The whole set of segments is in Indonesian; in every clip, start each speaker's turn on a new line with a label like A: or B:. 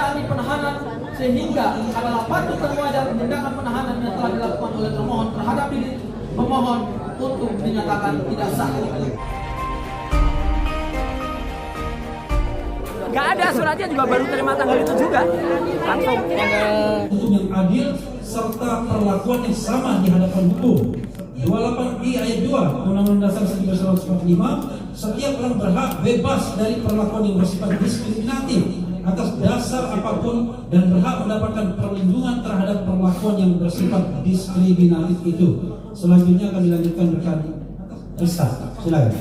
A: menjalani penahanan sehingga adalah patut dan wajar tindakan penahanan yang telah dilakukan oleh termohon terhadap diri pemohon untuk dinyatakan tidak sah.
B: Gak ada suratnya juga baru terima tanggal itu juga langsung.
C: Untuk yang adil serta perlakuan yang sama di hadapan hukum. 28I ayat 2 Undang-Undang Dasar 1945, setiap orang berhak bebas dari perlakuan yang bersifat diskriminatif atas dasar apapun dan berhak mendapatkan perlindungan terhadap perlakuan yang bersifat diskriminatif itu. Selanjutnya akan dilanjutkan rekan Ustaz. Silakan.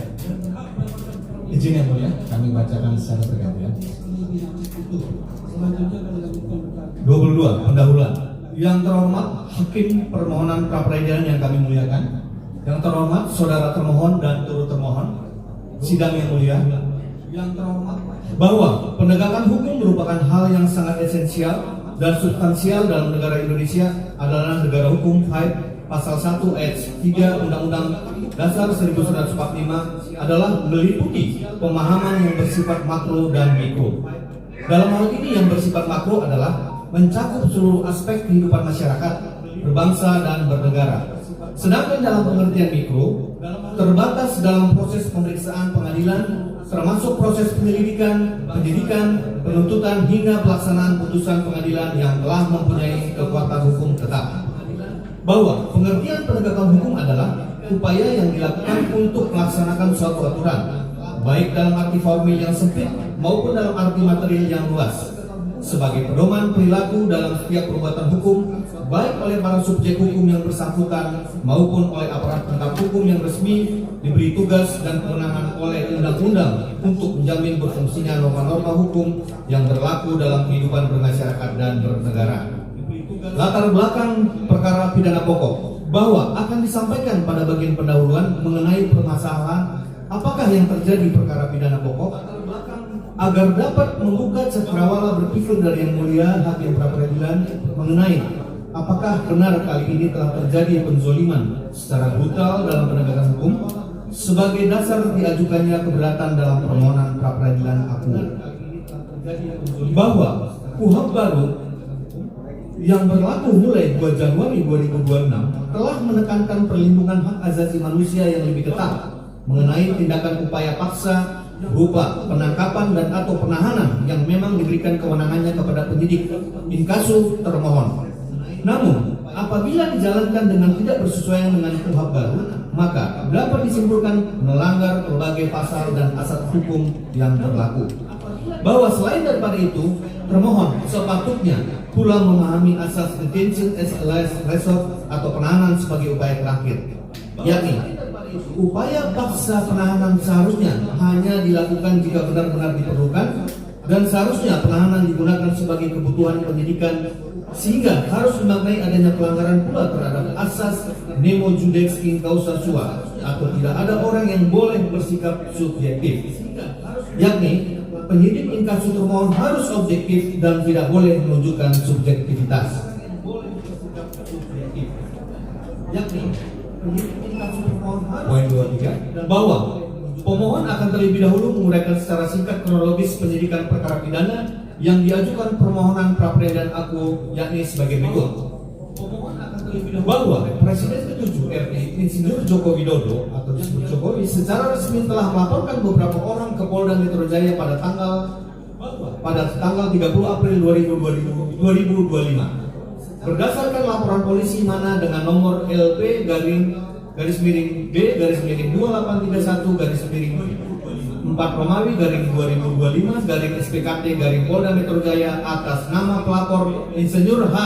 D: Izin yang mulia, kami bacakan secara bergantian. 22 pendahuluan. Yang terhormat Hakim Permohonan Pra-Peradilan yang kami muliakan, yang terhormat saudara termohon dan turut termohon, sidang yang mulia. Yang terhormat bahwa penegakan hukum merupakan hal yang sangat esensial dan substansial dalam negara Indonesia adalah negara hukum. Pasal 1 ayat 3 Undang-Undang Dasar 1945 adalah meliputi pemahaman yang bersifat makro dan mikro. Dalam hal ini yang bersifat makro adalah mencakup seluruh aspek kehidupan masyarakat, berbangsa dan bernegara. Sedangkan dalam pengertian mikro, terbatas dalam proses pemeriksaan pengadilan, termasuk proses penyelidikan, penyidikan, penuntutan hingga pelaksanaan putusan pengadilan yang telah mempunyai kekuatan hukum tetap. Bahwa pengertian penegakan hukum adalah upaya yang dilakukan untuk melaksanakan suatu aturan, baik dalam arti formil yang sempit maupun dalam arti material yang luas, sebagai pedoman perilaku dalam setiap perbuatan hukum, baik oleh para subjek hukum yang bersangkutan maupun oleh aparat penegak hukum yang resmi diberi tugas dan kewenangan oleh undang-undang untuk menjamin berfungsinya norma-norma hukum yang berlaku dalam kehidupan bermasyarakat dan bernegara. Latar belakang perkara pidana pokok bahwa akan disampaikan pada bagian pendahuluan mengenai permasalahan apakah yang terjadi perkara pidana pokok, agar dapat membuka cakrawala berpikir dari Yang Mulia Hakim Pra-Peradilan mengenai apakah benar kali ini telah terjadi penzoliman secara brutal dalam penegakan hukum sebagai dasar diajukannya keberatan dalam permohonan pra-peradilan aku. Bahwa KUHP baru yang berlaku mulai 2 Januari 2026 telah menekankan perlindungan hak asasi manusia yang lebih ketat mengenai tindakan upaya paksa berupa penangkapan dan atau penahanan yang memang diberikan kewenangannya kepada penyidik inkasu termohon. Namun, apabila dijalankan dengan tidak bersesuaian dengan KUHP baru, maka dapat disimpulkan melanggar berbagai pasal dan asas hukum yang berlaku. Bahwa selain daripada itu, termohon sepatutnya pula memahami asas detention as a last resort atau penahanan sebagai upaya terakhir, yakni upaya paksa penahanan seharusnya hanya dilakukan jika benar-benar diperlukan dan seharusnya penahanan digunakan sebagai kebutuhan penyidikan, sehingga harus dimaknai adanya pelanggaran pula terhadap asas nemo judex in causa sua atau tidak ada orang yang boleh bersikap subjektif, yakni penyidik inkasu termohon harus objektif dan tidak boleh menunjukkan subjektivitas, yakni poin 23 bahwa pemohon akan terlebih dahulu menguraikan secara singkat kronologis penyidikan perkara pidana yang diajukan permohonan pra-peradilan aku, yakni sebagai berikut. Pemohon akan terlebih dahulu bahwa Presiden ke-7 RI Insinyur Joko Widodo atau disebut Jokowi secara resmi telah melaporkan beberapa orang ke Polda Metro Jaya pada tanggal 30 April 2025. Berdasarkan laporan polisi mana dengan nomor LP garis miring B garis miring 2831 garis miring 4 Romawi garing 2025 garing SPKT garing Polda Metro Jaya atas nama pelapor Insinyur H.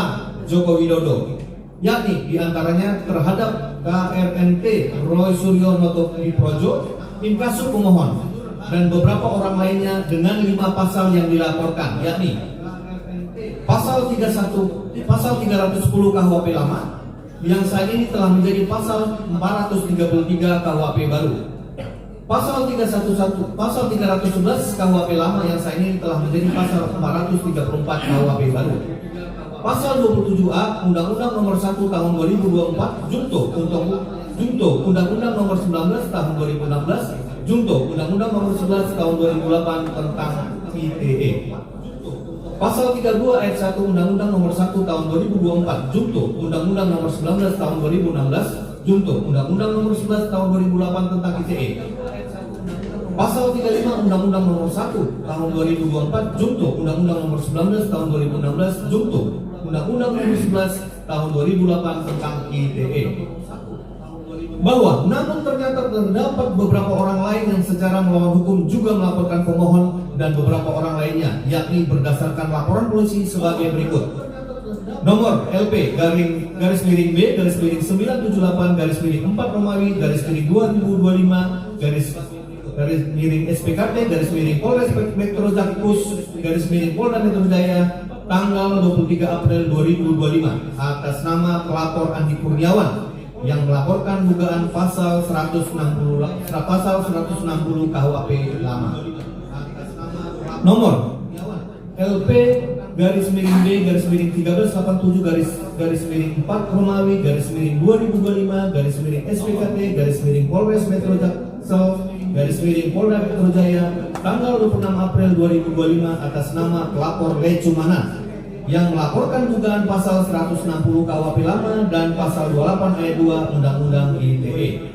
D: Joko Widodo, yakni diantaranya terhadap KRNT Roy Suryo Noto Diprojo, inkasu pemohon, dan beberapa orang lainnya dengan 5 pasal yang dilaporkan, yakni pasal 310 KUHP lama yang saat ini telah menjadi pasal 433 KUHP baru. Pasal 311 KUHP lama yang saat ini telah menjadi pasal 434 KUHP baru. Pasal 27A Undang-Undang Nomor 1 Tahun 2024 Junto Undang-Undang Nomor 19 Tahun 2016 Junto Undang-Undang Nomor 11 Tahun 2008 tentang ITE. Pasal 32 ayat 1 Undang-Undang Nomor 1 Tahun 2024 Junto Undang-Undang Nomor 19 Tahun 2016 Junto Undang-Undang Nomor 11 Tahun 2008 tentang ITE. Pasal 35 Undang-Undang Nomor 1 Tahun 2024 Junto Undang-Undang Nomor 19 Tahun 2016 Junto Undang-Undang Nomor 11 Tahun 2008 tentang ITE. Bahwa namun ternyata terdapat beberapa orang lain yang secara melawan hukum juga melaporkan pemohon dan beberapa orang lainnya, yakni berdasarkan laporan polisi sebagai berikut. Nomor LP garis miring B garis miring 978 garis miring 4 Romawi garis miring 2025 garis miring SPKT garis miring Polres Metro Jakarta garis miring Polda Metro Jaya tanggal 23 April 2025 atas nama pelapor Andi Kurniawan yang melaporkan dugaan pasal 160 KUHP lama. Nomor LP garis miring B garis miring 1387 garis miring 4 Romawi garis miring 2025 garis miring SPKT garis miring Polres Metro Jaksel garis miring Polda Metro Jaya tanggal 26 April 2025 atas nama pelapor Lecumanan yang melaporkan dugaan pasal 160 KUHP lama dan pasal 28 ayat 2 Undang-Undang ITE.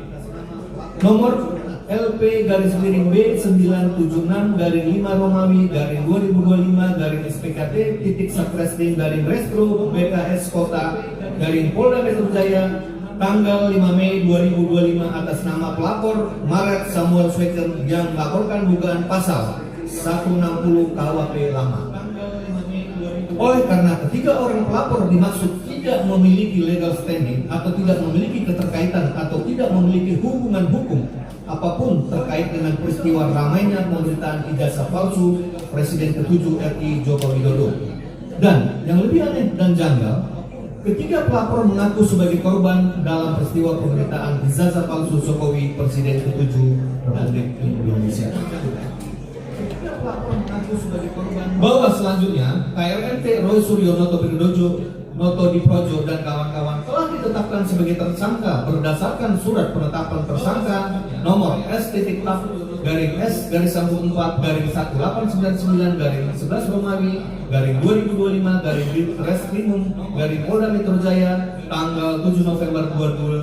D: Nomor LP garis miring B 976 garing 5 Romawi garing 2025 garing SPKT titik Satreskrim garing Restro BKS Kota garing Polda Metro Jaya tanggal 5 Mei 2025 atas nama pelapor Maret Samuel Sweker yang melaporkan dugaan pasal 160 KUHP lama. Oleh karena ketiga orang pelapor dimaksud tidak memiliki legal standing atau tidak memiliki keterkaitan atau tidak memiliki hubungan hukum apapun terkait dengan peristiwa ramainya pemberitaan ijazah palsu Presiden ke-7 RI Joko Widodo. Dan yang lebih aneh dan janggal, ketiga pelapor mengaku sebagai korban dalam peristiwa pemberitaan ijazah palsu Jokowi Presiden ke-7 Republik Indonesia. Bahwa selanjutnya KRNT Roy Suryo Noto Pridojo, Noto Diprojo dan kawan-kawan telah ditetapkan sebagai tersangka berdasarkan surat penetapan tersangka nomor S.TAP garing S garis sambung 4 garing 1899 garing 11 Romawi garing 2025 garing Reskrimum garing Polda Metro Jaya tanggal 7 November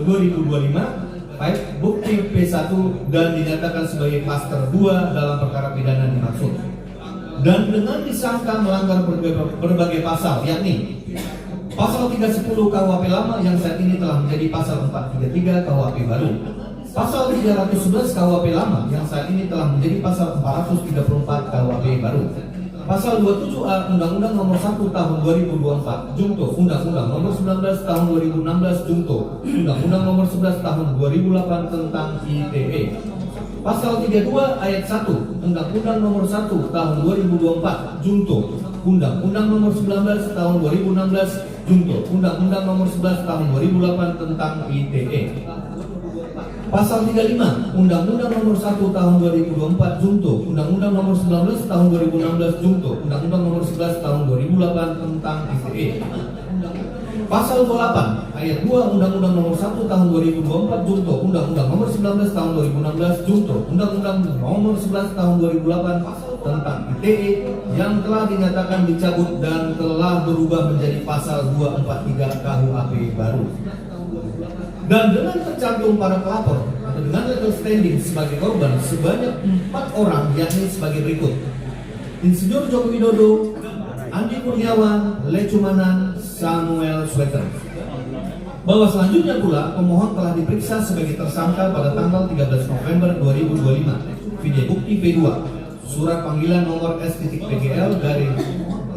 D: 2025. Baik, bukti P1 dan dinyatakan sebagai klaster 2 dalam perkara pidana dimaksud. Dan dengan disangka melanggar berbagai pasal, yakni pasal 310 KUHP lama yang saat ini telah menjadi pasal 433 KUHP baru, pasal 311 KUHP lama yang saat ini telah menjadi pasal 434 KUHP baru, pasal 27A Undang-Undang Nomor 1 Tahun 2024 Junto Undang-Undang Nomor 19 Tahun 2016 Junto Undang-Undang Nomor 11 Tahun 2008 tentang ITE. Pasal 32 ayat 1 Undang-Undang Nomor 1 Tahun 2024 Junto Undang-Undang Nomor 19 Tahun 2016 Junto Undang-Undang Nomor 11 Tahun 2008 tentang ITE. Pasal 35 Undang-Undang Nomor 1 Tahun 2024 Junto Undang-Undang Nomor 19 Tahun 2016 Junto Undang-Undang Nomor 11 Tahun 2008 tentang ITE. Pasal 28 ayat 2 Undang-Undang Nomor 1 Tahun 2024 Junto Undang-Undang Nomor 19 Tahun 2016 Junto Undang-Undang Nomor 11 Tahun 2008 tentang ITE yang telah dinyatakan dicabut dan telah berubah menjadi pasal 243 KUHP baru. Dan dengan tercantum para pelapor atau dengan legal standing sebagai korban sebanyak 4 orang, yakni sebagai berikut: Insinyur Joko Widodo, Andi Kurniawan, Lecumanan, Samuel Sweker. Bahwa selanjutnya pula pemohon telah diperiksa sebagai tersangka pada tanggal 13 November 2025. Video bukti P2, surat panggilan nomor S.PGL garing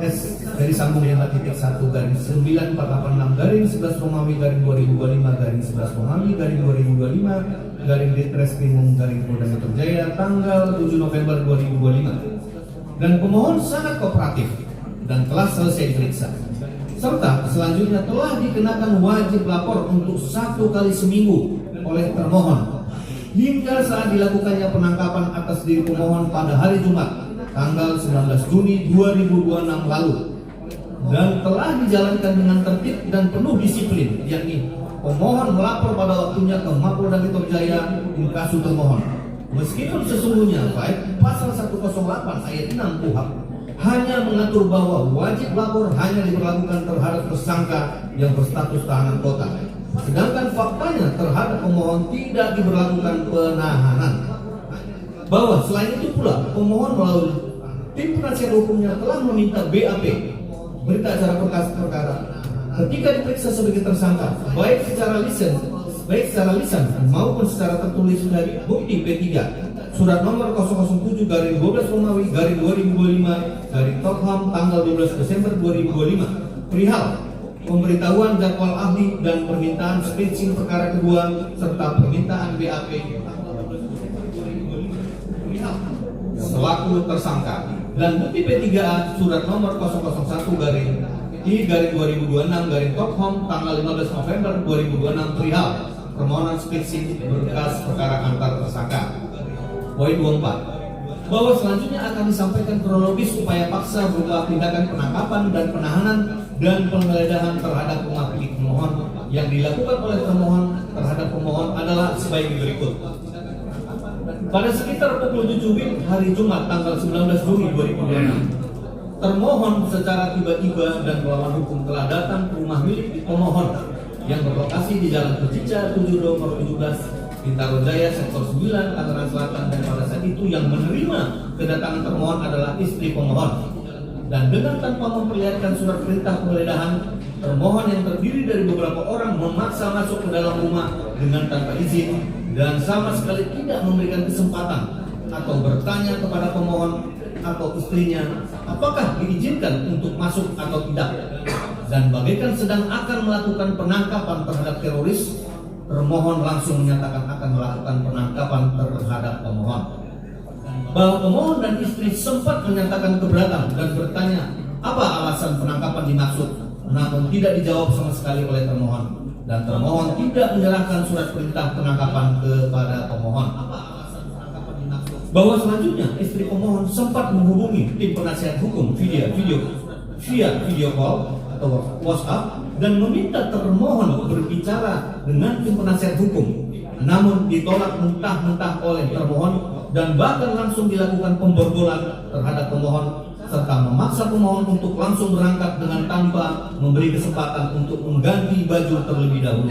D: S dari sambung 5.1 garing 9486 garing 11 Romawi garing 2025 garing 11 Romawi garing 2025 garing Ditreskrimum garing Polda Metro Jaya tanggal 7 November 2025. Dan pemohon sangat kooperatif dan telah selesai diperiksa. Serta selanjutnya telah dikenakan wajib lapor untuk 1 kali seminggu oleh termohon hingga saat dilakukannya penangkapan atas diri pemohon pada hari Jumat tanggal 19 Juni 2026 lalu, dan telah dijalankan dengan tertib dan penuh disiplin, yakni pemohon melapor pada waktunya ke Mapolda Metro Jaya inkasu termohon, meskipun sesungguhnya baik pasal 108 ayat 6 KUHP hanya mengatur bahwa wajib lapor hanya diberlakukan terhadap tersangka yang berstatus tahanan kota. Sedangkan faktanya terhadap pemohon tidak diberlakukan penahanan. Bahwa selain itu pula pemohon melalui tim penasihat hukumnya telah meminta BAP, berita acara berkas perkara, ketika diperiksa sebagai tersangka baik secara lisan maupun secara tertulis dari bukti P3 surat nomor 001-2025/2025 tanggal 12 Desember 2025 perihal pemberitahuan jadwal ahli dan permintaan skripsi perkara kedua serta permintaan BAP selaku tersangka, dan bukti P3A surat nomor 001-I/2026 tanggal 15 November 2026 perihal permohonan skripsi berkas perkara antar tersangka. Poin 24, bahwa selanjutnya akan disampaikan kronologis upaya paksa berupa tindakan penangkapan dan penahanan dan penggeledahan terhadap pengaplik pemohon yang dilakukan oleh termohon terhadap pemohon adalah sebagai berikut. Pada sekitar pukul 7 WIB hari Jumat tanggal 19 Juni 2026, termohon secara tiba-tiba dan melawan hukum telah datang ke rumah milik pemohon yang berlokasi di Jalan Pecica 7 nomor 17 Bintaro Jaya sektor 9 Tangerang Selatan, dan pada saat itu yang menerima kedatangan termohon adalah istri pemohon. Dan dengan tanpa memperlihatkan surat perintah penggeledahan, termohon yang terdiri dari beberapa orang memaksa masuk ke dalam rumah dengan tanpa izin dan sama sekali tidak memberikan kesempatan atau bertanya kepada pemohon atau istrinya apakah diizinkan untuk masuk atau tidak. Dan bagaikan sedang akan melakukan penangkapan terhadap teroris, termohon langsung menyatakan akan melakukan penangkapan terhadap pemohon. Bahwa pemohon dan istri sempat menyatakan keberatan dan bertanya apa alasan penangkapan dimaksud, namun tidak dijawab sama sekali oleh termohon. Dan termohon tidak menyerahkan surat perintah penangkapan kepada pemohon. Bahwa selanjutnya istri pemohon sempat menghubungi tim penasihat hukum via video call atau WhatsApp dan meminta termohon berbicara dengan tim penasihat hukum, namun ditolak mentah-mentah oleh termohon dan bahkan langsung dilakukan pemborgolan terhadap pemohon serta memaksa pemohon untuk langsung berangkat dengan tanpa memberi kesempatan untuk mengganti baju terlebih dahulu.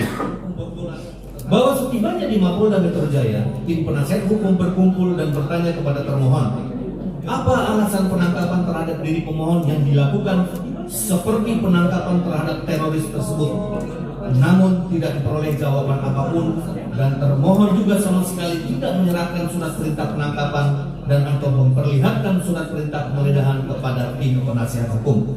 D: Bahwa setibanya di Mapolda Metro Jaya, tim penasihat hukum berkumpul dan bertanya kepada termohon, apa alasan penangkapan terhadap diri pemohon yang dilakukan seperti penangkapan terhadap teroris tersebut. Namun tidak diperoleh jawaban apapun, dan termohon juga sama sekali tidak menyerahkan surat perintah penangkapan dan atau memperlihatkan surat perintah penggeledahan kepada tim penasihat hukum.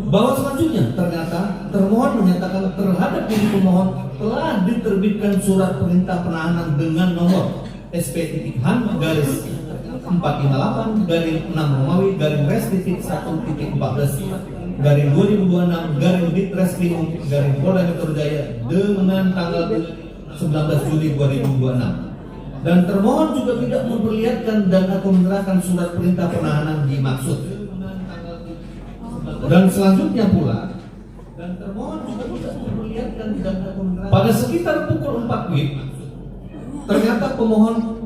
D: Bahwa selanjutnya ternyata termohon menyatakan terhadap diri pemohon telah diterbitkan surat perintah penahanan dengan nomor SP-1/2026/Ditreskrimum/Polda Metro Jaya dengan tanggal 19 Juli 2026. Dan termohon juga tidak memperlihatkan dan atau menyerahkan surat perintah penahanan dimaksud. Dan selanjutnya pula, dan termohon juga tidak memperlihatkan dan atau menyerahkan pada sekitar pukul 4 WIB, ternyata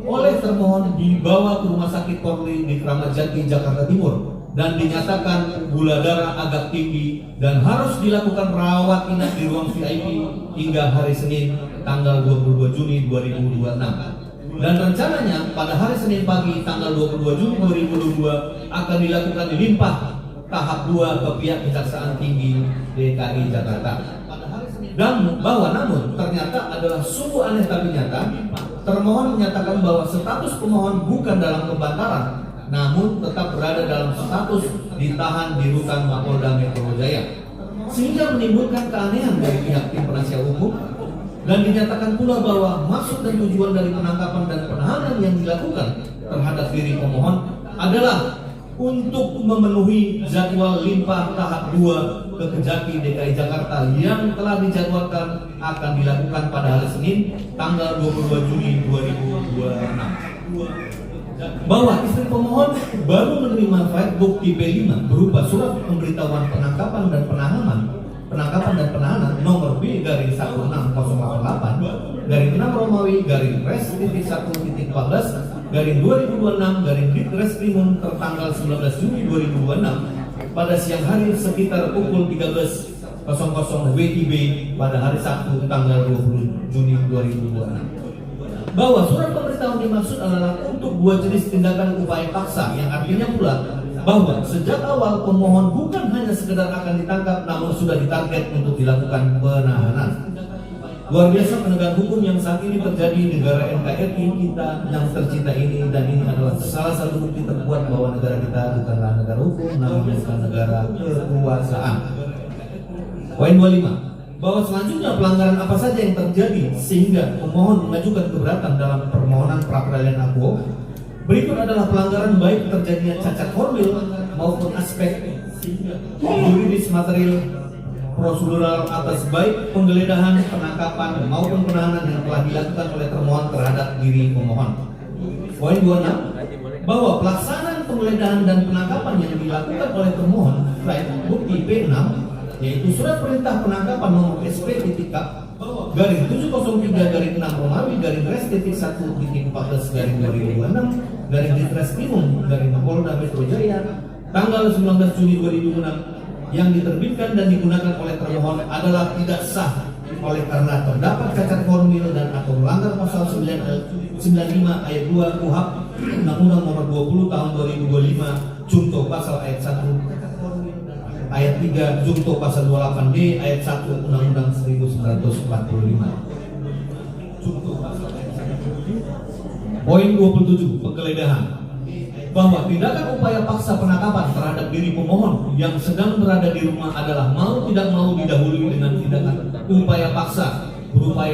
D: oleh termohon dibawa ke rumah sakit Polri di Kramat Jati, Jakarta Timur, dan dinyatakan gula darah agak tinggi dan harus dilakukan rawat inap di ruang VIP hingga hari Senin tanggal 22 Juni 2026. Dan rencananya pada hari Senin pagi tanggal 22 Juni 2022 akan dilakukan limpah tahap 2 ke pihak Kejaksaan Tinggi DKI Jakarta. Dan namun ternyata adalah sungguh aneh tapi nyata, termohon menyatakan bahwa status pemohon bukan dalam pembantaran, namun tetap berada dalam status ditahan di rutan Mapolda Metro Jaya, sehingga menimbulkan keanehan dari pihak tim penasihat hukum. Dan dinyatakan pula bahwa maksud dan tujuan dari penangkapan dan penahanan yang dilakukan terhadap diri pemohon adalah untuk memenuhi jadwal limpah tahap 2 ke Kejati DKI Jakarta yang telah dijadwalkan akan dilakukan pada hari Senin tanggal 22 Juni 2026. Bahwa istri pemohon baru menerima file bukti P5 berupa surat pemberitahuan penangkapan dan penahanan nomor B/1608/6 Romawi/Res.1.14 Ditreskrimum tertanggal 19 Juni 2026 pada siang hari sekitar pukul 13.00 WIB pada hari Sabtu tanggal 20 Juni 2026 bahwa surat pemberitahuan dimaksud adalah untuk dua jenis tindakan upaya paksa, yang artinya pula bahwa sejak awal pemohon bukan hanya sekedar akan ditangkap namun sudah ditarget untuk dilakukan penahanan. Luar biasa penegakan hukum yang saat ini terjadi di negara NKRI kita yang tercinta ini, dan ini adalah salah satu bukti terkuat bahwa negara kita bukanlah negara hukum namun bukan negara kekuasaan. Poin 25, bahwa selanjutnya pelanggaran apa saja yang terjadi sehingga pemohon mengajukan keberatan dalam permohonan pra-peradilan akuo. Berikut adalah pelanggaran baik terjadinya cacat formil maupun aspek yuridis material prosedural atas baik penggeledahan, penangkapan maupun penahanan yang telah dilakukan oleh termohon terhadap diri pemohon. Poin 26, bahwa pelaksanaan penggeledahan dan penangkapan yang dilakukan oleh termohon baik bukti P6 yaitu surat perintah penangkapan nomor SP.K garing 703 6 Romawi garing Res.1 titik 14 garing 2026 garing Ditreskrimum garing Polda Metro Jaya tanggal 19 Juni 2026 yang diterbitkan dan digunakan oleh termohon adalah tidak sah oleh karena terdapat cacat formil dan atau melanggar pasal 95 ayat 2 KUHP Undang-Undang Nomor 20 Tahun 2025 Junto pasal ayat 1 ayat 3 Junto pasal 28D ayat 1 Undang-Undang 1945. Poin 27, penggeledahan. Bahwa tindakan upaya paksa penangkapan terhadap diri pemohon yang sedang berada di rumah adalah mau tidak mau didahului dengan tindakan upaya paksa berupa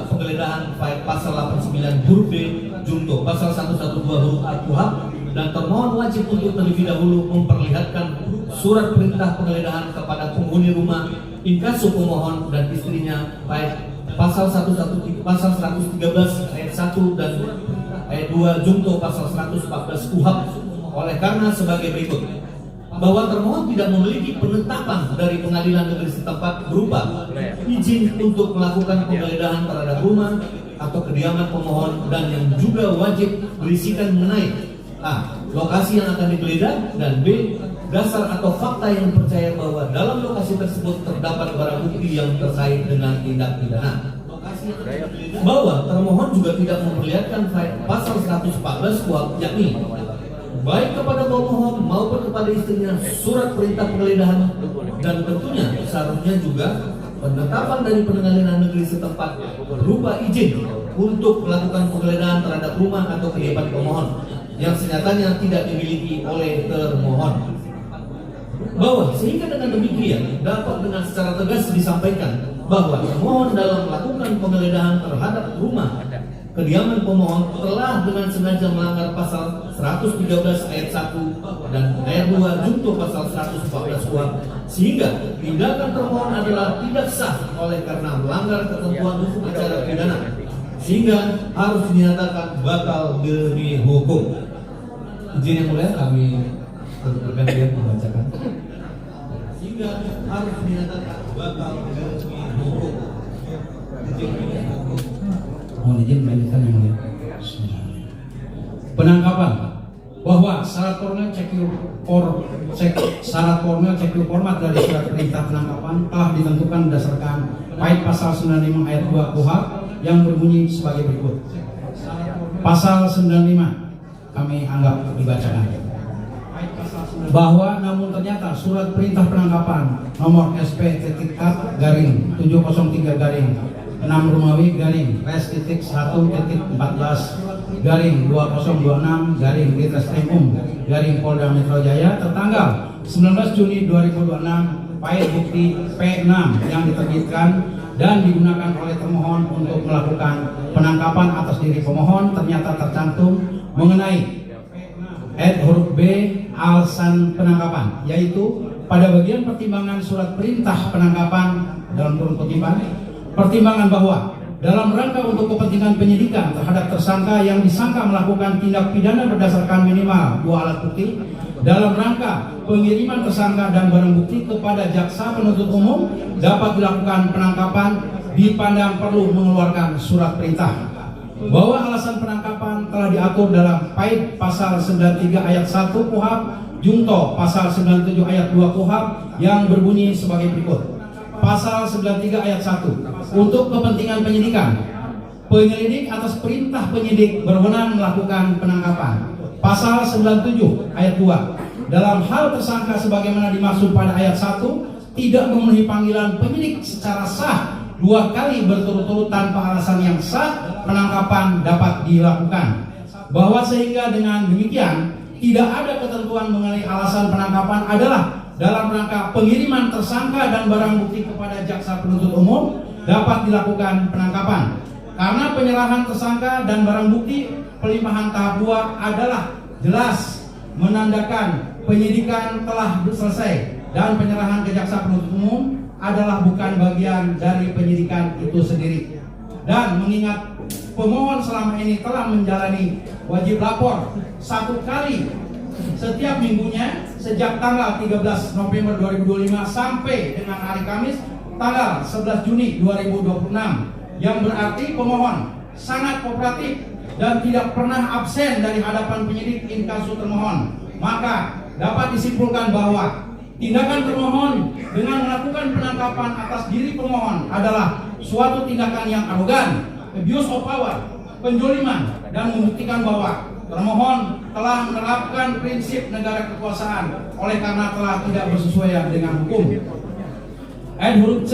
D: penggeledahan pasal 89 huruf B Junto pasal 112 huruf A KUHP, dan termohon wajib untuk terlebih dahulu memperlihatkan surat perintah penggeledahan kepada penghuni rumah inkasu pemohon dan istrinya baik pasal 113 ayat 1 dan ayat 2 Junto pasal 114 KUHP oleh karena sebagai berikut: bahwa termohon tidak memiliki penetapan dari pengadilan negeri setempat berupa izin untuk melakukan penggeledahan terhadap rumah atau kediaman pemohon, dan yang juga wajib berisikan mengenai A. Lokasi yang akan digeledah, dan B. Dasar atau fakta yang percaya bahwa dalam lokasi tersebut terdapat barang bukti yang terkait dengan tindak pidana. Bahwa termohon juga tidak memperlihatkan pasal 114 KUHP, yakni baik kepada pemohon maupun kepada istrinya surat perintah penggeledahan, dan tentunya seharusnya juga penetapan dari pengadilan negeri setempat berupa izin untuk melakukan penggeledahan terhadap rumah atau kediaman pemohon yang senyatanya tidak dimiliki oleh termohon. Bahwa sehingga dengan demikian dapat dengan secara tegas disampaikan bahwa termohon dalam melakukan penggeledahan terhadap rumah kediaman pemohon telah dengan sengaja melanggar pasal 113 ayat 1 dan ayat 2 Junto pasal 114 KUHP, sehingga tindakan termohon adalah tidak sah oleh karena melanggar ketentuan hukum acara pidana, sehingga harus dinyatakan batal demi hukum. Izin yang mulia, kami bergantian membacakan. Sehingga harus dinyatakan batal demi hukum.
C: Mohon izin melanjutkan yang mulia. Penangkapan bahwa syarat formil format dari surat perintah penangkapan telah ditentukan berdasarkan baik pasal 95 ayat 2 KUHP yang berbunyi sebagai berikut. Pasal 95 kami anggap dibacakan. Bahwa namun ternyata surat perintah penangkapan nomor SP.K garing 703 garing 6 Romawi garing Res.1.14 garing 2026 garing Ditreskrimum garing Polda Metro Jaya tertanggal 19 Juni 2026 file bukti P6 yang diterbitkan dan digunakan oleh termohon untuk melakukan penangkapan atas diri pemohon ternyata tercantum mengenai huruf B alasan penangkapan, yaitu pada bagian pertimbangan surat perintah penangkapan dalam kurung pertimbangan bahwa dalam rangka untuk kepentingan penyidikan terhadap tersangka yang disangka melakukan tindak pidana berdasarkan minimal 2 alat bukti, dalam rangka pengiriman tersangka dan barang bukti kepada jaksa penuntut umum dapat dilakukan penangkapan dipandang perlu mengeluarkan surat perintah. bahwa alasan penangkapan telah diatur dalam PAID pasal 93 ayat 1 KUHP Junto pasal 97 ayat 2 KUHP yang berbunyi sebagai berikut. Pasal 93 ayat 1, untuk kepentingan penyidikan, penyelidik atas perintah penyidik berwenang melakukan penangkapan. Pasal 97 ayat 2, dalam hal tersangka sebagaimana dimaksud pada ayat 1 tidak memenuhi panggilan penyidik secara sah 2 kali berturut-turut tanpa alasan yang sah, penangkapan dapat dilakukan. Bahwa sehingga dengan demikian tidak ada ketentuan mengenai alasan penangkapan adalah dalam rangka pengiriman tersangka dan barang bukti kepada jaksa penuntut umum dapat dilakukan penangkapan. Karena penyerahan tersangka dan barang bukti pelimpahan tahap 2 adalah jelas menandakan penyidikan telah selesai dan penyerahan ke jaksa penuntut umum adalah bukan bagian dari penyidikan itu sendiri. Dan mengingat pemohon selama ini telah menjalani wajib lapor 1 kali setiap minggunya sejak tanggal 13 November 2025 sampai dengan hari Kamis tanggal 11 Juni 2026, yang berarti pemohon sangat kooperatif dan tidak pernah absen dari hadapan penyidik inkasu termohon, maka dapat disimpulkan bahwa tindakan termohon dengan melakukan penangkapan atas diri pemohon adalah suatu tindakan yang arogan, abuse of power, penjoliman, dan membuktikan bahwa termohon telah menerapkan prinsip negara kekuasaan oleh karena telah tidak bersesuaian dengan hukum. Ayat huruf C,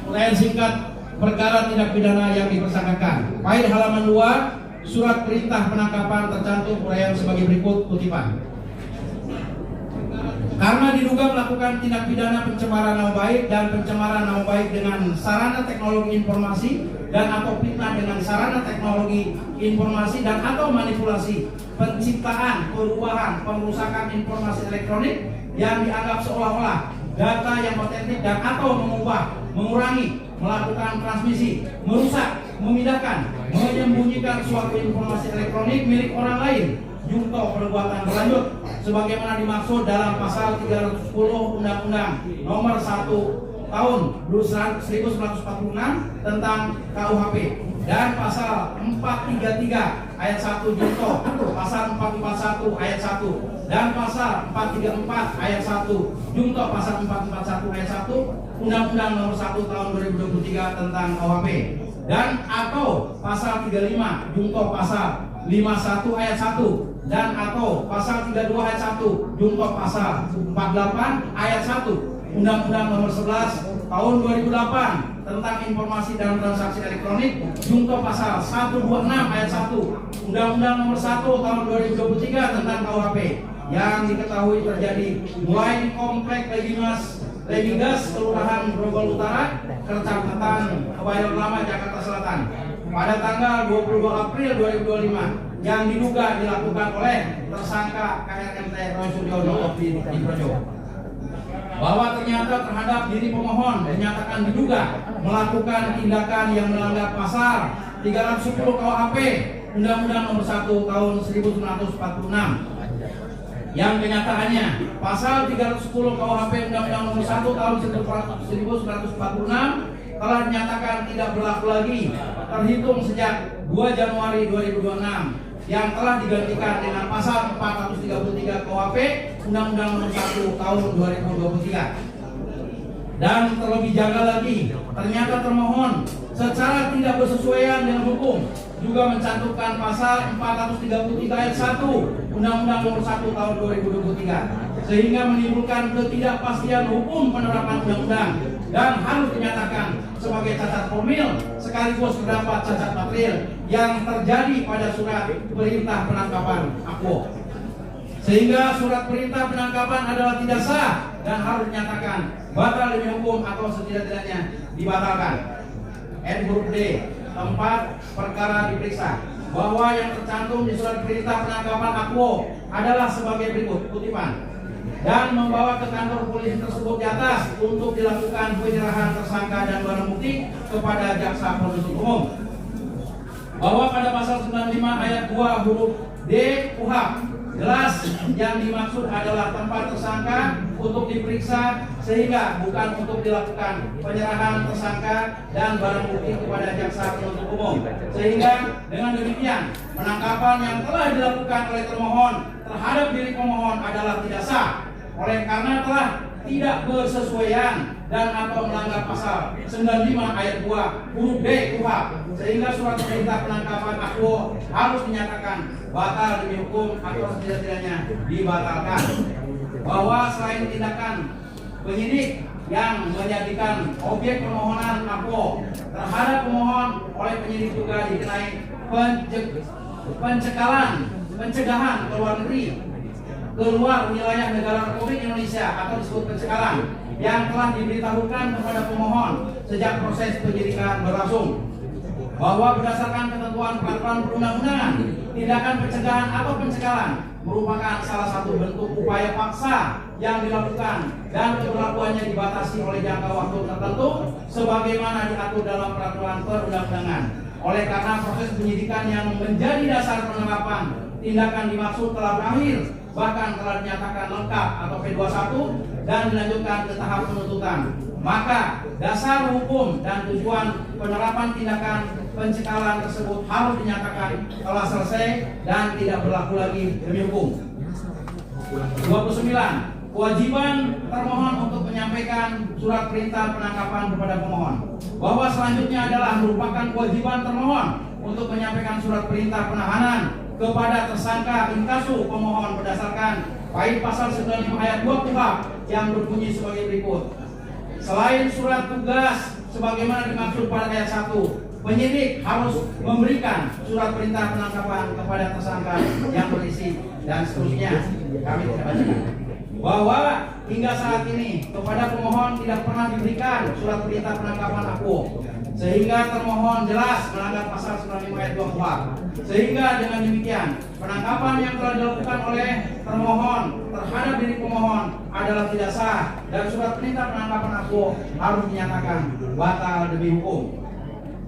C: uraian singkat perkara tindak pidana yang dipersangkakan. PAID halaman 2, surat perintah penangkapan tercantum uraian sebagai berikut kutipan. Karena diduga melakukan tindak pidana pencemaran nama baik dan pencemaran nama baik dengan sarana teknologi informasi dan atau fitnah dengan sarana teknologi informasi dan atau manipulasi, penciptaan, perubahan, perusakan informasi elektronik yang dianggap seolah-olah data yang otentik dan atau mengubah, mengurangi, melakukan transmisi, merusak, memindahkan, menyembunyikan suatu informasi elektronik milik orang lain, junto perbuatan berlanjut sebagaimana dimaksud dalam pasal 310 Undang-Undang Nomor 1 Tahun 1946 tentang KUHP dan pasal 433 ayat 1 junto, pasal 441 ayat 1 dan pasal 434 ayat 1 junto, pasal 441 ayat 1 Undang-Undang Nomor 1 Tahun 2023 tentang KUHP dan atau pasal 35 junto, pasal 51 ayat 1 dan atau pasal 32 ayat 1 junto, pasal 48 ayat 1 Undang-Undang Nomor 11 Tahun 2008 tentang informasi dan transaksi elektronik junto, pasal 126 ayat 1 Undang-Undang Nomor 1 Tahun 2023 tentang KUHP yang diketahui terjadi mulai di Komplek Legigas Kelurahan Grogol Utara, Kecamatan Kebayoran Lama, Jakarta Selatan pada tanggal 22 April 2025 yang diduga dilakukan oleh tersangka KRMT Roy Suryono di Projo. Bahwa ternyata terhadap diri pemohon dinyatakan diduga melakukan tindakan yang melanggar pasal 310 KUHP Undang-Undang Nomor 1 Tahun 1946 yang kenyataannya pasal 310 KUHP Undang-Undang Nomor 1 Tahun 1946 telah dinyatakan tidak berlaku lagi terhitung sejak 2 Januari 2026 yang telah digantikan dengan pasal 433 KUHP Undang-Undang Nomor 1 Tahun 2023. Dan terlebih janggal lagi, ternyata termohon secara tidak bersesuaian dengan hukum juga mencantumkan pasal 433 ayat 1 Undang-Undang Nomor 1 Tahun 2023 sehingga menimbulkan ketidakpastian hukum penerapan undang-undang dan harus dinyatakan sebagai cacat formil sekaligus terdapat cacat material yang terjadi pada surat perintah penangkapan AKWO, sehingga surat perintah penangkapan adalah tidak sah dan harus dinyatakan batal demi hukum atau setidak-tidaknya dibatalkan. N huruf D, tempat perkara diperiksa, bahwa yang tercantum di surat perintah penangkapan AKWO adalah sebagai berikut kutipan, dan membawa ke kantor polisi tersebut di atas untuk dilakukan penyerahan tersangka dan barang bukti kepada jaksa penuntut umum. Bahwa pada pasal 95 ayat 2 huruf D KUHP jelas yang dimaksud adalah tempat tersangka
A: untuk diperiksa sehingga bukan untuk dilakukan penyerahan tersangka dan barang bukti kepada jaksa penuntut umum. Sehingga dengan demikian penangkapan yang telah dilakukan oleh termohon terhadap diri pemohon adalah tidak sah oleh karena telah tidak bersesuaian dan atau melanggar pasal 95 ayat 2 huruf D KUHP, sehingga surat perintah penangkapan Akwo harus dinyatakan batal demi hukum atau setidak-tidaknya dibatalkan. Bahwa selain tindakan penyidik yang menjadikan objek permohonan Akwo terhadap pemohon oleh penyidik juga dikenai pencegahan ke luar negeri, keluar wilayah negara Republik Indonesia atau disebut pencekalan yang telah diberitahukan kepada pemohon sejak proses penyidikan berlangsung. Bahwa berdasarkan ketentuan peraturan perundang-undangan, tindakan pencegahan atau pencekalan merupakan salah satu bentuk upaya paksa yang dilakukan dan keberlakuannya dibatasi oleh jangka waktu tertentu sebagaimana diatur dalam peraturan perundang-undangan. Oleh karena proses penyidikan yang menjadi dasar penerapan tindakan dimaksud telah berakhir, bahkan telah dinyatakan lengkap atau P21 dan dilanjutkan ke tahap penuntutan, maka dasar hukum dan tujuan penerapan tindakan pencekalan tersebut harus dinyatakan telah selesai dan tidak berlaku lagi demi hukum. 29. Kewajiban termohon untuk menyampaikan surat perintah penangkapan kepada pemohon. Bahwa selanjutnya adalah merupakan kewajiban termohon untuk menyampaikan surat perintah penahanan kepada tersangka inkasu pemohon berdasarkan poin pasal 95 ayat 2 KUHP yang berbunyi sebagai berikut. Selain surat tugas sebagaimana dimaksud pada ayat 1, penyidik harus memberikan surat perintah penangkapan kepada tersangka yang berisi dan seterusnya. Kami tidak bacakan. Bahwa hingga saat ini kepada pemohon tidak pernah diberikan surat perintah penangkapan Akwo, sehingga termohon jelas melanggar pasal 95 ayat 2 KUHP. Sehingga dengan demikian penangkapan yang telah dilakukan oleh termohon terhadap diri pemohon adalah tidak sah dan surat perintah penangkapan Akwo harus dinyatakan batal demi hukum.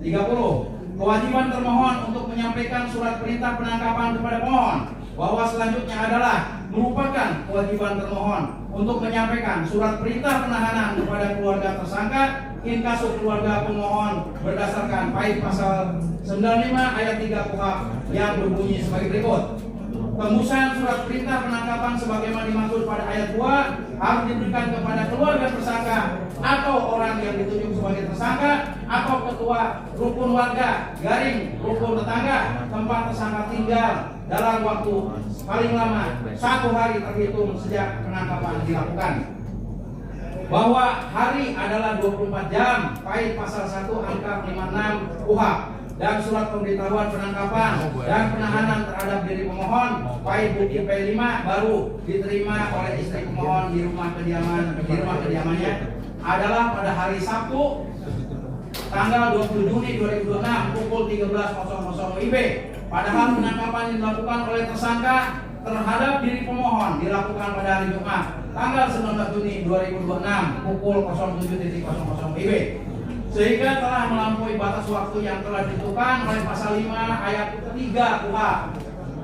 A: 30. Kewajiban termohon untuk menyampaikan surat perintah penangkapan kepada pemohon. Bahwa selanjutnya adalah merupakan kewajiban termohon untuk menyampaikan surat perintah penahanan kepada keluarga tersangka inkasu keluarga pemohon berdasarkan poin pasal 95 ayat 3 KUHP yang berbunyi sebagai berikut. Tembusan surat perintah penangkapan sebagaimana dimaksud pada ayat 2 harus diberikan kepada keluarga tersangka atau orang yang ditunjuk sebagai tersangka atau ketua rukun warga garing rukun tetangga tempat tersangka tinggal dalam waktu paling lama 1 hari terhitung sejak penangkapan dilakukan. Bahwa hari adalah 24 jam poin pasal 1 angka 56 KUHP dan surat pemberitahuan penangkapan dan penahanan terhadap diri pemohon poin bukti P5 baru diterima oleh istri pemohon di rumah kediamannya adalah pada hari Sabtu tanggal 20 Juni 2026 pukul 13.00 WIB. Padahal penangkapan yang dilakukan oleh tersangka terhadap diri pemohon dilakukan pada hari Jumat tanggal 19 Juni 2026 pukul 07.00 WIB. Sehingga telah melampaui batas waktu yang telah ditentukan oleh pasal 5 ayat 3 KUHP.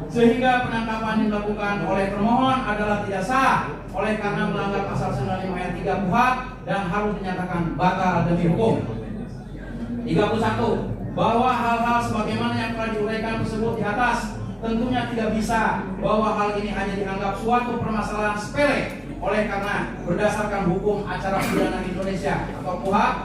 A: Sehingga penangkapan yang dilakukan oleh termohon adalah tidak sah oleh karena melanggar pasal 95 ayat 3 KUHP dan harus dinyatakan batal demi hukum. 31. Bahwa hal-hal sebagaimana yang telah diuraikan tersebut di atas tentunya tidak bisa bahwa hal ini hanya dianggap suatu permasalahan sepele oleh karena berdasarkan hukum acara pidana Indonesia atau KUHP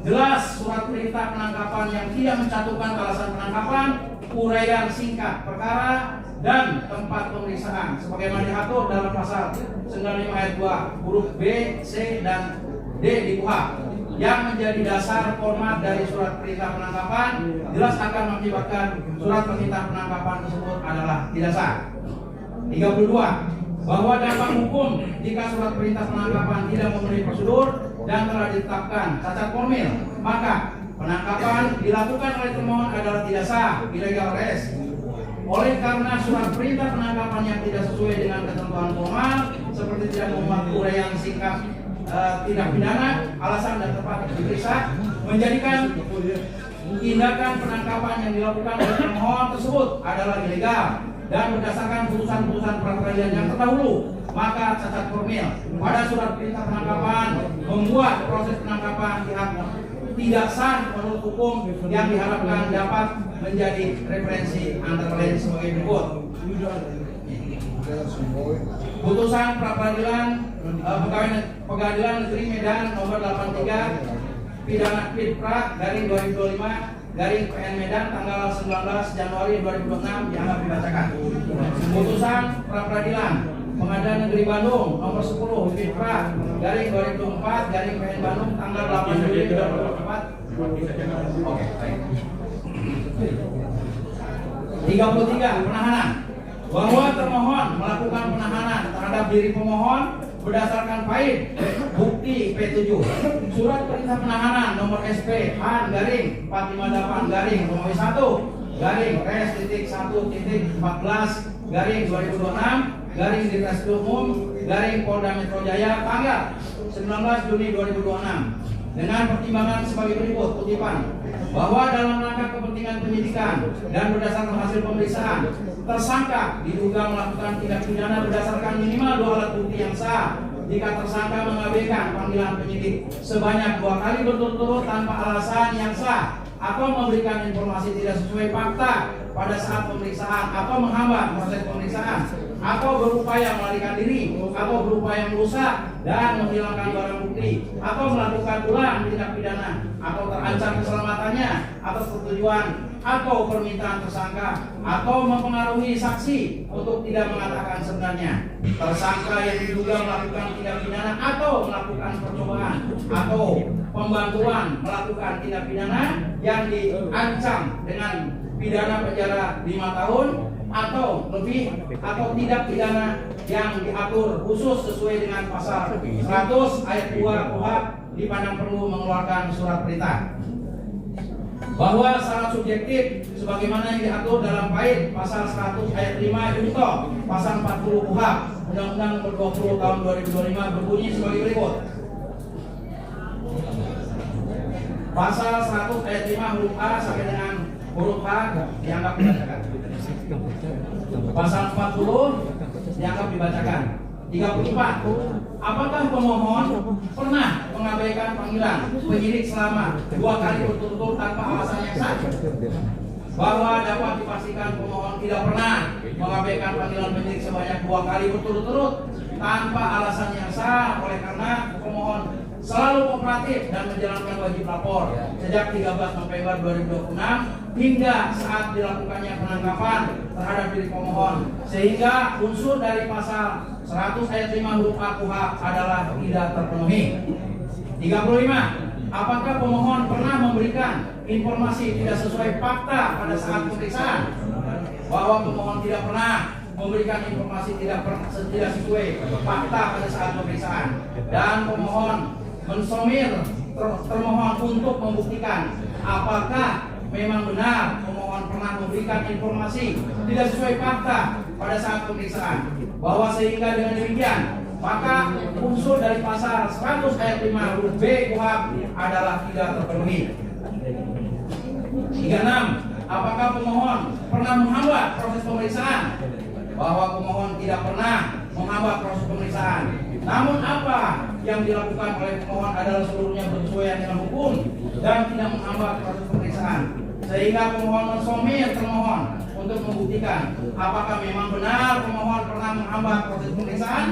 A: jelas surat perintah penangkapan yang tidak mencantumkan alasan penangkapan, uraian singkat perkara dan tempat pemeriksaan sebagaimana diatur dalam pasal 95 ayat 2 huruf B, C dan D di KUHP yang menjadi dasar format dari surat perintah penangkapan jelas akan mengakibatkan surat perintah penangkapan tersebut adalah tidak sah. 32. Bahwa dampak hukum jika surat perintah penangkapan tidak memenuhi prosedur dan telah ditetapkan cacat formil, maka penangkapan dilakukan oleh termohon adalah tidak sah, illegal arrest. Oleh karena surat perintah penangkapan yang tidak sesuai dengan ketentuan formal seperti tidak memuat uraian singkat tindak pidana, alasan dan tempat diperiksa, menjadikan tindakan penangkapan yang dilakukan oleh termohon tersebut adalah ilegal dan berdasarkan putusan-putusan pra peradilan yang terdahulu maka cacat formil pada surat perintah penangkapan membuat proses penangkapan tidak sah menurut hukum yang diharapkan dapat menjadi referensi antara lain sebagai berikut. Putusan pra-peradilan Pengadilan Negeri Medan nomor 83 pidana Pidpra garing 2025 garing PN Medan tanggal 19 Januari 2026 dianggap dibacakan. Putusan pra-peradilan Pengadilan Negeri Bandung nomor 10 Pidpra garing 2024 garing PN Bandung tanggal 8 Juli 2024. Oke, baik. 33 penahanan. Bahwa termohon melakukan penahanan terhadap diri pemohon berdasarkan fail bukti P7 surat perintah penahanan nomor SP Han garing 458 garing Romawi 1 garing res titik 1 titik 14 garing 2026 garing Ditreskrim Umum garing Polda Metro Jaya tanggal 19 Juni 2026 dengan pertimbangan sebagai berikut. Kutipan bahwa dalam rangka kepentingan penyidikan dan berdasarkan hasil pemeriksaan tersangka diduga melakukan tindak pidana berdasarkan minimal 2 alat bukti yang sah jika tersangka mengabaikan panggilan penyidik sebanyak 2 kali berturut-turut tanpa alasan yang sah atau memberikan informasi tidak sesuai fakta pada saat pemeriksaan atau menghambat proses pemeriksaan atau berupaya melarikan diri atau berupaya merusak dan menghilangkan barang bukti atau melakukan ulang tindak pidana atau terancam keselamatannya atas persetujuan atau permintaan tersangka atau mempengaruhi saksi untuk tidak mengatakan sebenarnya. Tersangka yang diduga melakukan tindak pidana atau melakukan percobaan atau pembantuan melakukan tindak pidana yang diancam dengan pidana penjara 5 tahun atau lebih atau tindak pidana yang diatur khusus sesuai dengan pasal 100 ayat 2 KUHP dipandang perlu mengeluarkan surat perintah. Bahwa syarat subjektif sebagaimana yang diatur dalam PAID pasal 100 ayat 5 junto pasal 40 KUHP Undang-Undang Nomor 20 Tahun 2025 berbunyi sebagai berikut. Pasal 100 ayat 5 huruf A sampai dengan huruf H dianggap dibacakan. Pasal 40 dianggap dibacakan. 34. Apakah pemohon pernah mengabaikan panggilan penyidik selama 2 kali berturut-turut tanpa alasan yang sah? Bahwa dapat dipastikan pemohon tidak pernah mengabaikan panggilan penyidik sebanyak 2 kali berturut-turut tanpa alasan yang sah, oleh karena pemohon selalu kooperatif dan menjalankan wajib lapor sejak 13 November 2026 hingga saat dilakukannya penangkapan terhadap diri pemohon, sehingga unsur dari pasal 100 ayat 5 huruf A KUHP adalah tidak terpenuhi. 35. Apakah pemohon pernah memberikan informasi tidak sesuai fakta pada saat pemeriksaan? Bahwa pemohon tidak pernah memberikan informasi tidak sesuai fakta pada saat pemeriksaan, dan pemohon mensomir termohon untuk membuktikan apakah memang benar pemohon pernah memberikan informasi tidak sesuai fakta pada saat pemeriksaan, bahwa sehingga dengan demikian maka unsur dari pasal 100 ayat 5 huruf B KUHP adalah tidak terpenuhi. 36. Apakah pemohon pernah menghambat proses pemeriksaan? Bahwa pemohon tidak pernah menghambat proses pemeriksaan. Namun apa yang dilakukan oleh pemohon adalah seluruhnya bersesuaian dengan hukum dan tidak menghambat proses pemeriksaan, sehingga pemohon mensomir termohon untuk membuktikan apakah memang benar pemohon pernah menghambat proses pemeriksaan,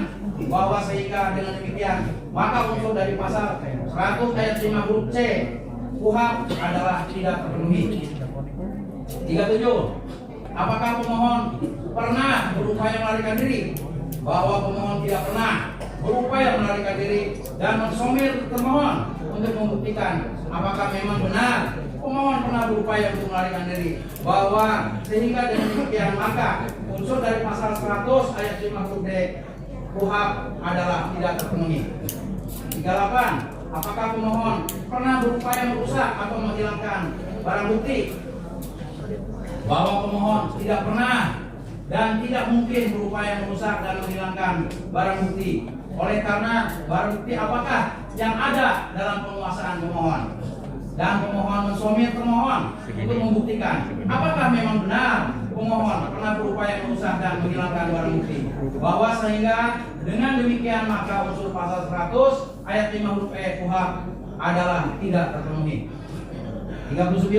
A: bahwa sehingga dengan demikian maka unsur dari pasal 100 ayat 5 huruf C KUHP adalah tidak terpenuhi. 37. Apakah pemohon pernah berupaya melarikan diri? Bahwa pemohon tidak pernah berupaya melarikan diri dan mensomir termohon untuk membuktikan apakah memang benar pemohon pernah berupaya untuk melarikan diri, bahwa sehingga dengan demikian maka unsur dari pasal 100 ayat 5 huruf D KUHP adalah tidak terpenuhi. 38. Apakah pemohon pernah berupaya merusak atau menghilangkan barang bukti? Bahwa pemohon tidak pernah dan tidak mungkin berupaya merusak dan menghilangkan barang bukti. Oleh karena barang bukti apakah yang ada dalam penguasaan pemohon, dan pemohon mensomir termohon untuk membuktikan apakah memang benar pemohon pernah berupaya merusak dan menghilangkan barang bukti, bahwa sehingga Dengan demikian maka unsur pasal 100 ayat 5 huruf E KUHP adalah tidak terpenuhi. 39.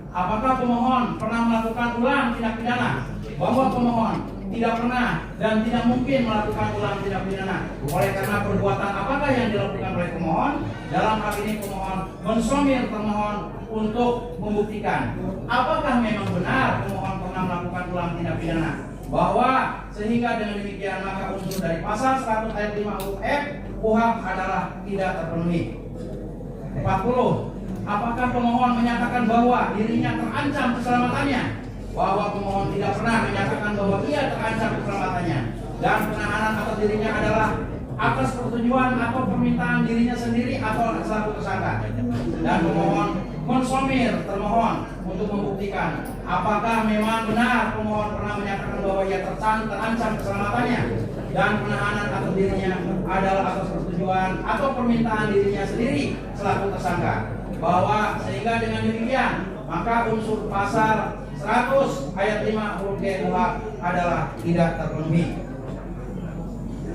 A: Apakah pemohon pernah melakukan ulang tindak pidana? Bahwa pemohon tidak pernah dan tidak mungkin melakukan ulang tindak pidana. Oleh karena perbuatan apakah yang dilakukan oleh pemohon? Dalam hal ini pemohon mensomir termohon untuk membuktikan apakah memang benar pemohon pernah melakukan ulang tindak pidana. Bahwa sehingga dengan demikian maka unsur dari pasal 100 ayat 5 huruf F KUHP adalah tidak terpenuhi. 40. Apakah pemohon menyatakan bahwa dirinya terancam keselamatannya? Bahwa pemohon tidak pernah menyatakan bahwa ia terancam keselamatannya dan penahanan atas dirinya adalah atas persetujuan atau permintaan dirinya sendiri atau selaku tersangka. Dan pemohon mensomir termohon untuk membuktikan apakah memang benar pemohon pernah menyatakan bahwa ia terancam keselamatannya dan penahanan atas dirinya adalah atas persetujuan atau permintaan dirinya sendiri selaku tersangka. Bahwa sehingga dengan demikian maka unsur pasal 100 ayat 5 huruf G KUHP adalah tidak terpenuhi.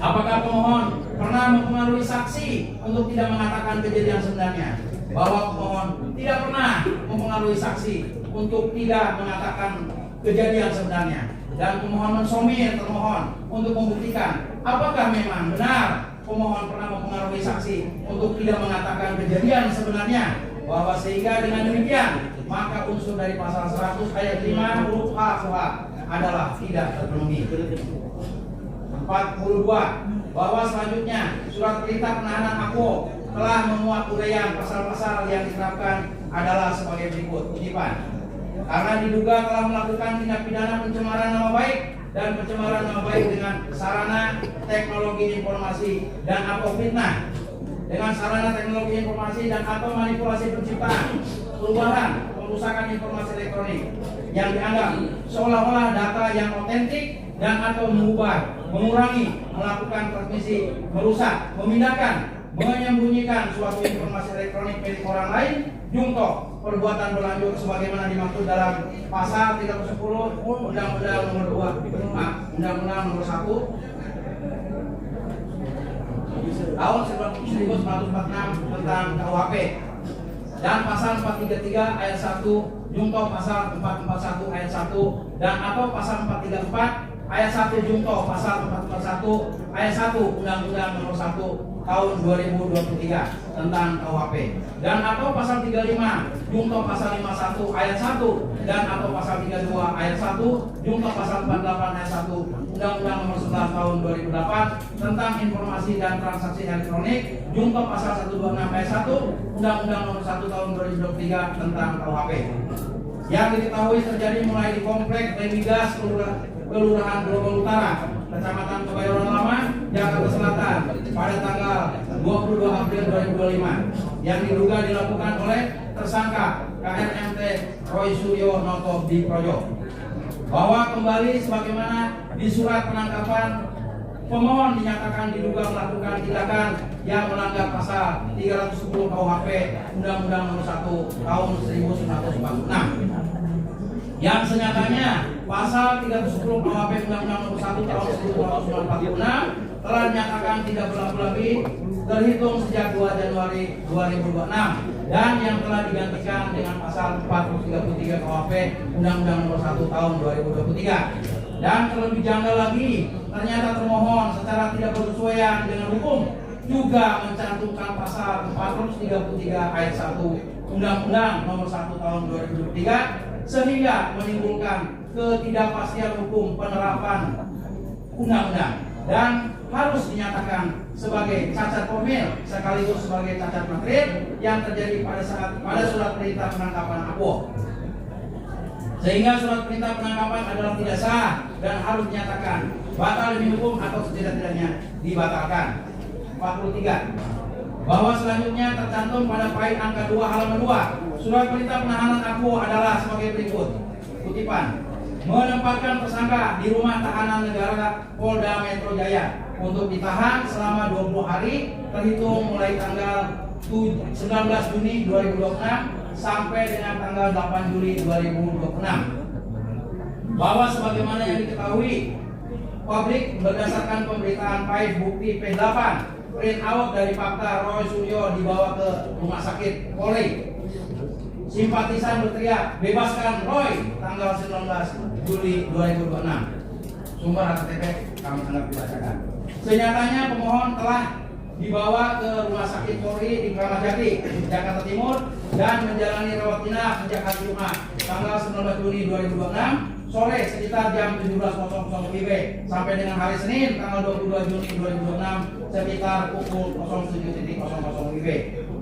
A: Apakah pemohon pernah mempengaruhi saksi untuk tidak mengatakan kejadian sebenarnya? Bahwa pemohon tidak pernah mempengaruhi saksi untuk tidak mengatakan kejadian sebenarnya. Dan pemohon mensomir termohon untuk membuktikan apakah memang benar pemohon pernah mempengaruhi saksi untuk tidak mengatakan kejadian sebenarnya. Bahwa sehingga dengan demikian maka unsur dari pasal 100 ayat 5 huruf H KUHP adalah tidak terpenuhi. 42. Bahwa selanjutnya surat perintah penahanan AKO telah memuat uraian pasal-pasal yang diterapkan adalah sebagai berikut. Kutipan. Karena diduga telah melakukan tindak pidana pencemaran nama baik dan pencemaran nama baik dengan sarana teknologi informasi dan atau fitnah, dengan sarana teknologi informasi dan atau manipulasi penciptaan, perubahan, perusakan informasi elektronik yang dianggap seolah-olah data yang otentik dan atau mengubah, mengurangi, melakukan transmisi, merusak, memindahkan, menyembunyikan suatu informasi elektronik milik orang lain, jungto perbuatan berlanjut sebagaimana dimaksud dalam pasal 310 Undang-Undang nomor 1 tahun 1946 tentang KUHP dan pasal 433 ayat 1 jungto pasal 441 ayat 1 dan atau pasal 434 ayat 1 jungto pasal 441 ayat 1 Undang-Undang nomor 1 tahun 2023 tentang KUHP dan atau pasal 35 jungto pasal 51 ayat 1 dan atau pasal 32 ayat 1 jungto pasal 48 ayat 1 Undang-Undang nomor 11 tahun 2008 tentang informasi dan transaksi elektronik jungto pasal 126 ayat 1 Undang-Undang nomor 1 tahun 2023 tentang KUHP yang diketahui terjadi mulai di komplek Lemigas Kelurahan Grogol Utara, Kecamatan Kebayoran Lama, Jakarta Selatan pada tanggal 22 April 2025 yang diduga dilakukan oleh tersangka KRMT Roy Suryo Noto di Projo. Bahwa kembali sebagaimana di surat penangkapan pemohon dinyatakan diduga melakukan tindakan yang melanggar pasal 310 KUHP Undang-Undang nomor 1 tahun 1946 yang senyatanya pasal 310 KUHP Undang-Undang nomor 1 tahun 1946 telah dinyatakan tidak berlaku lagi terhitung sejak 2 Januari 2026 dan yang telah digantikan dengan pasal 433 KUHP Undang-Undang nomor 1 tahun 2023. Dan terlebih janggal lagi, ternyata termohon secara tidak bersesuaian dengan hukum juga mencantumkan pasal 433 ayat 1 Undang-Undang nomor 1 tahun 2023 sehingga menimbulkan ketidakpastian hukum penerapan undang-undang dan harus dinyatakan sebagai cacat formil sekaligus sebagai cacat material yang terjadi pada surat perintah penangkapan AKO. Sehingga surat perintah penangkapan adalah tidak sah dan harus dinyatakan batal demi hukum atau setidak-tidaknya dibatalkan. 43. Bahwa selanjutnya tercantum pada poin angka 2 halaman 2 surat perintah penahanan AKO adalah sebagai berikut. Kutipan. Menempatkan tersangka di rumah tahanan negara Polda Metro Jaya untuk ditahan selama 20 hari terhitung mulai tanggal 19 Juni 2026 sampai dengan tanggal 8 Juli 2026. Bahwa sebagaimana yang diketahui publik berdasarkan pemberitaan file bukti P8 print out dari fakta Roy Suryo dibawa ke rumah sakit Polri. Simpatisan berteriak bebaskan Roy tanggal 19 Juli 2026. Sumber HTTP kami anggap dibacakan. Senyatanya pemohon telah dibawa ke rumah sakit Polri di Kramat Jati, Jakarta Timur dan menjalani rawat inap sejak hari Jumat tanggal 19 Juni 2026 sore sekitar jam 17.00 WIB sampai dengan hari Senin tanggal 22 Juni 2026 sekitar pukul 07.00 WIB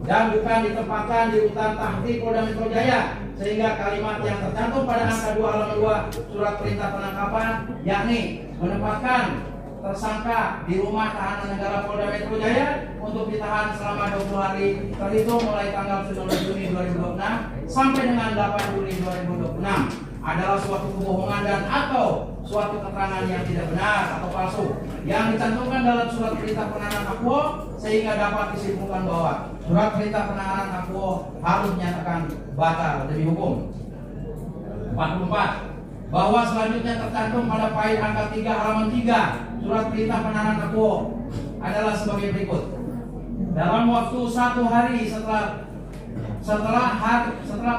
A: dan bukan ditempatkan di rutan Tahti Polda Metro Jaya, sehingga kalimat yang tercantum pada angka 2 halaman 2 surat perintah penangkapan yakni menempatkan tersangka di rumah tahanan negara Polda Metro Jaya untuk ditahan selama 20 hari terhitung mulai tanggal 19 Juni 2026 sampai dengan 8 Juli 2026 adalah suatu kebohongan dan atau suatu keterangan yang tidak benar atau palsu yang dicantumkan dalam surat perintah penahanan Akuo, sehingga dapat disimpulkan bahwa surat perintah penahanan Akuo harus dinyatakan batal demi hukum. 44. Bahwa selanjutnya tercantum pada file angka 3 halaman 3 surat perintah penahanan Akuo adalah sebagai berikut. Dalam waktu 1 hari setelah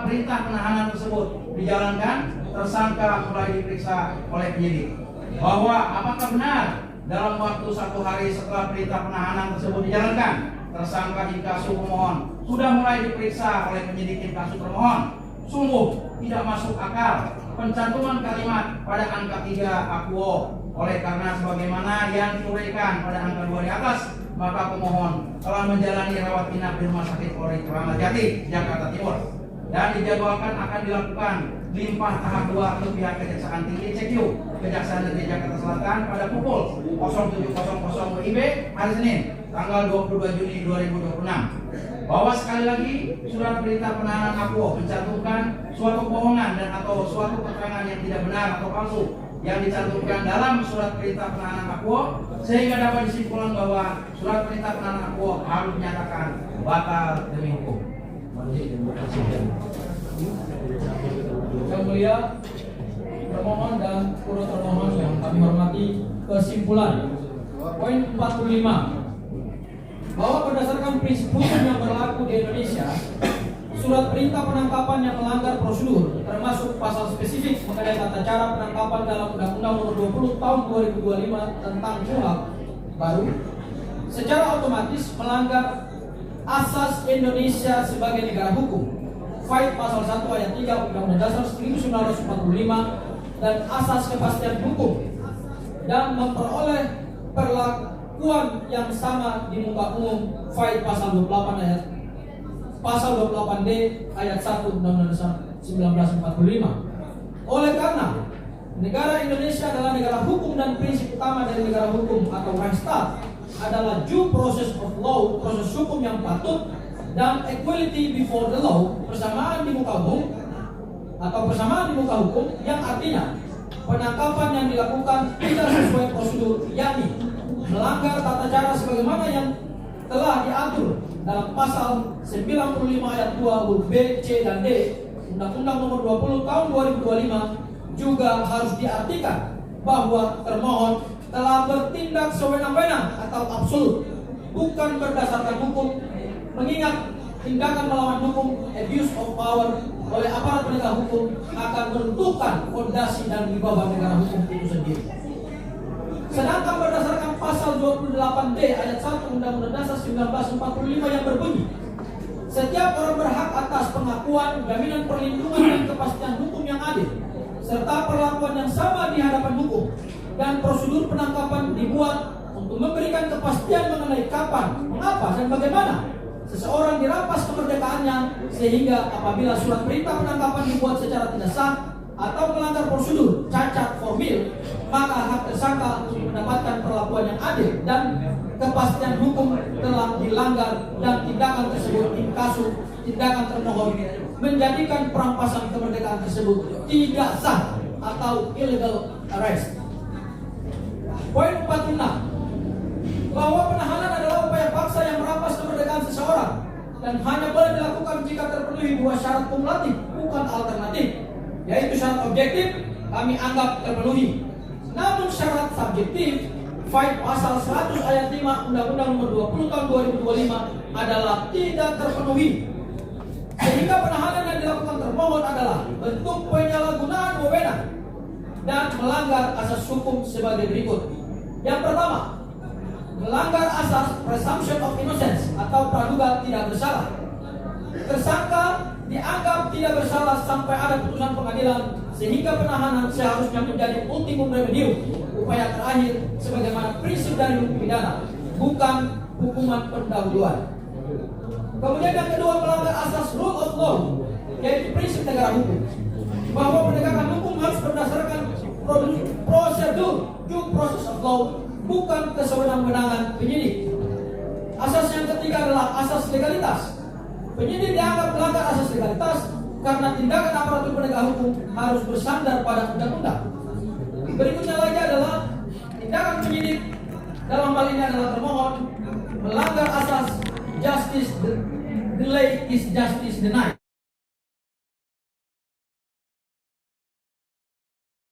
A: perintah penahanan tersebut dijalankan, tersangka mulai diperiksa oleh penyidik. Bahwa apakah benar dalam waktu 1 hari setelah perintah penahanan tersebut dijalankan, tersangka inkasu pemohon sudah mulai diperiksa oleh penyidik inkasu termohon. Sungguh tidak masuk akal pencantuman kalimat pada angka 3 Akuo. Oleh karena sebagaimana yang diuraikan pada angka 2 di atas, maka pemohon telah menjalani rawat inap di Rumah Sakit Polri Kramat Jati, Jakarta Timur, dan dijadwalkan akan dilakukan limpah tahap 2 ke pihak Kejaksaan Tinggi CQ Kejaksaan Negeri Jakarta Selatan pada pukul 07.00 WIB hari Senin tanggal 22 Juni 2026. Bahwa sekali lagi surat perintah penahanan Akuo mencantumkan suatu kebohongan dan atau suatu keterangan yang tidak benar atau palsu yang dicantumkan dalam surat perintah penahanan Akuo, sehingga dapat disimpulkan bahwa surat perintah penahanan Akuo harus dinyatakan batal demi hukum.
E: Yang mulia, termohon dan turut termohon yang kami hormati, kesimpulan poin 45 bahwa berdasarkan prinsip hukum yang berlaku di Indonesia, surat perintah penangkapan yang melanggar prosedur termasuk pasal spesifik mengenai tata cara penangkapan dalam Undang-Undang Nomor 20 Tahun 2025 tentang KUHP baru secara otomatis melanggar asas Indonesia sebagai negara hukum, Fight pasal 1 ayat 3 Undang-Undang Dasar 1945 dan asas kepastian hukum, dan memperoleh perlakuan yang sama di muka umum, Fight pasal 28 ayat Pasal 28D ayat 1 Undang-Undang Dasar 1945. Oleh karena negara Indonesia adalah negara hukum dan prinsip utama dari negara hukum atau Rechtsstaat adalah due process of law, proses hukum yang patut, dan equality before the law, persamaan di muka umum atau persamaan di muka hukum, yang artinya penangkapan yang dilakukan tidak sesuai prosedur, yakni melanggar tata cara sebagaimana yang telah diatur dalam pasal 95 ayat 2 huruf B, C, dan D Undang-Undang Nomor 20 Tahun 2025, juga harus diartikan bahwa termohon telah bertindak sewenang-wenang atau absolut, bukan berdasarkan hukum, mengingat tindakan melawan hukum, abuse of power oleh aparat penegak hukum akan meruntuhkan fondasi dan wibawa negara hukum itu sendiri. Sedangkan berdasarkan pasal 28D ayat 1 Undang-Undang Dasar 1945 yang berbunyi, setiap orang berhak atas pengakuan, jaminan perlindungan dan kepastian hukum yang adil, serta perlakuan yang sama di hadapan hukum, dan prosedur penangkapan dibuat untuk memberikan kepastian mengenai kapan, mengapa, dan bagaimana seseorang dirampas kemerdekaannya, sehingga apabila surat perintah penangkapan dibuat secara tidak sah atau melanggar prosedur, cacat formil, maka hak tersangka untuk mendapatkan perlakuan yang adil dan kepastian hukum telah dilanggar, dan tindakan tersebut inkasu tindakan termohon menjadikan perampasan kemerdekaan tersebut tidak sah atau illegal arrest. Poin 46 bahwa penahanan adalah upaya paksa yang merampas kemerdekaan seseorang dan hanya boleh dilakukan jika terpenuhi dua syarat kumulatif, bukan alternatif, yaitu syarat objektif kami anggap terpenuhi, Namun syarat subjektif pasal 100 ayat 5 Undang-Undang Nomor 20 Tahun 2025 adalah tidak terpenuhi. Sehingga penahanan yang dilakukan termohon adalah bentuk penyalahgunaan wewenang dan melanggar asas hukum sebagai berikut. Yang pertama, melanggar asas presumption of innocence atau praduga tidak bersalah. Tersangka dianggap tidak bersalah sampai ada putusan pengadilan, sehingga penahanan seharusnya menjadi ultimum remedium, upaya terakhir sebagaimana prinsip dari hukum pidana, bukan hukuman pendahuluan. Kemudian yang kedua, melanggar asas rule of law, yaitu prinsip negara hukum, bahwa penegakan hukum harus berdasarkan prosedur due process of law, bukan kesewenang-wenangan penyidik. Asas yang ketiga adalah asas legalitas. Penyidik dianggap melanggar asas legalitas karena tindakan aparatur penegak hukum harus bersandar pada undang-undang. Berikutnya lagi adalah tindakan penyidik dalam hal ini adalah termohon melanggar asas justice delayed is justice denied.